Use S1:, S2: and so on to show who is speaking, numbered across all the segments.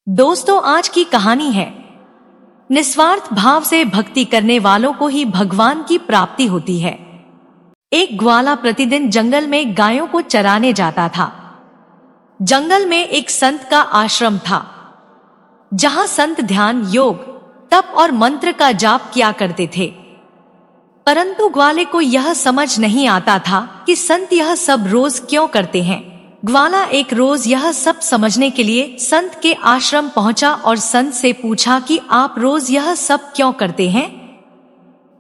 S1: दोस्तों, आज की कहानी है निस्वार्थ भाव से भक्ति करने वालों को ही भगवान की प्राप्ति होती है। एक ग्वाला प्रतिदिन जंगल में गायों को चराने जाता था। जंगल में एक संत का आश्रम था, जहां संत ध्यान, योग, तप और मंत्र का जाप किया करते थे। परंतु ग्वाले को यह समझ नहीं आता था कि संत यह सब रोज क्यों करते हैं। ग्वाला एक रोज यह सब समझने के लिए संत के आश्रम पहुंचा और संत से पूछा कि आप रोज यह सब क्यों करते हैं।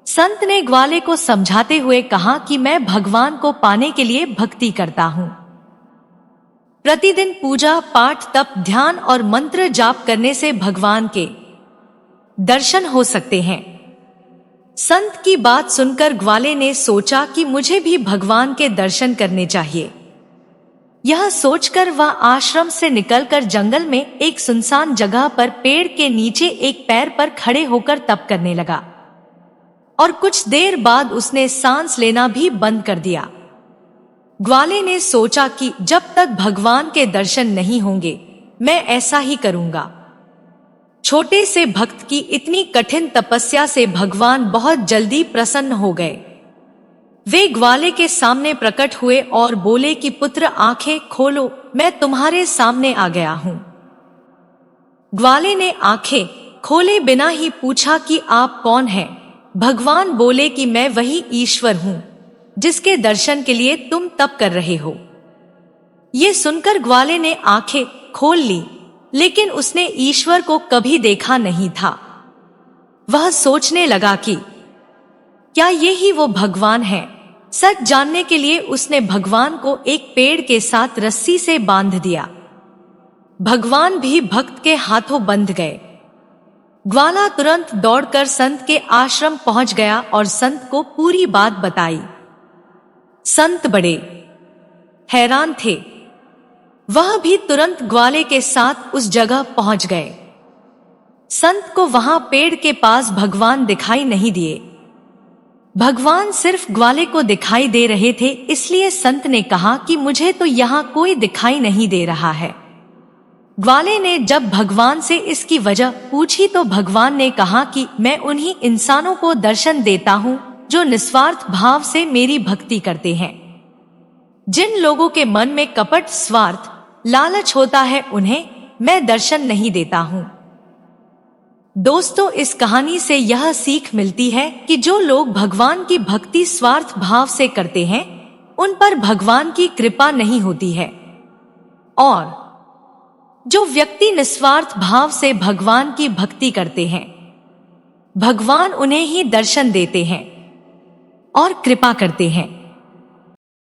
S1: संत ने ग्वाले को समझाते हुए कहा कि मैं भगवान को पाने के लिए भक्ति करता हूँ। प्रतिदिन पूजा पाठ, तप, ध्यान और मंत्र जाप करने से भगवान के दर्शन हो सकते हैं। संत की बात सुनकर ग्वाले ने सोचा कि मुझे भी भगवान के दर्शन करने चाहिए। यह सोचकर वह आश्रम से निकलकर जंगल में एक सुनसान जगह पर पेड़ के नीचे एक पैर पर खड़े होकर तप करने लगा और कुछ देर बाद उसने सांस लेना भी बंद कर दिया। ग्वाले ने सोचा कि जब तक भगवान के दर्शन नहीं होंगे मैं ऐसा ही करूंगा। छोटे से भक्त की इतनी कठिन तपस्या से भगवान बहुत जल्दी प्रसन्न हो गए। वे ग्वाले के सामने प्रकट हुए और बोले कि पुत्र, आंखें खोलो, मैं तुम्हारे सामने आ गया हूं। ग्वाले ने आंखें खोले बिना ही पूछा कि आप कौन हैं। भगवान बोले कि मैं वही ईश्वर हूं जिसके दर्शन के लिए तुम तप कर रहे हो। ये सुनकर ग्वाले ने आंखें खोल ली, लेकिन उसने ईश्वर को कभी देखा नहीं था। वह सोचने लगा कि क्या ये ही वो भगवान है। सच जानने के लिए उसने भगवान को एक पेड़ के साथ रस्सी से बांध दिया। भगवान भी भक्त के हाथों बंध गए। ग्वाला तुरंत दौड़कर संत के आश्रम पहुंच गया और संत को पूरी बात बताई। संत बड़े हैरान थे। वह भी तुरंत ग्वाले के साथ उस जगह पहुंच गए। संत को वहां पेड़ के पास भगवान दिखाई नहीं दिए। भगवान सिर्फ ग्वाले को दिखाई दे रहे थे, इसलिए संत ने कहा कि मुझे तो यहाँ कोई दिखाई नहीं दे रहा है। ग्वाले ने जब भगवान से इसकी वजह पूछी तो भगवान ने कहा कि मैं उन्हीं इंसानों को दर्शन देता हूँ जो निस्वार्थ भाव से मेरी भक्ति करते हैं। जिन लोगों के मन में कपट, स्वार्थ, लालच होता है उन्हें मैं दर्शन नहीं देता हूँ। दोस्तों, इस कहानी से यह सीख मिलती है कि जो लोग भगवान की भक्ति स्वार्थ भाव से करते हैं उन पर भगवान की कृपा नहीं होती है, और जो व्यक्ति निस्वार्थ भाव से भगवान की भक्ति करते हैं भगवान उन्हें ही दर्शन देते हैं और कृपा करते हैं।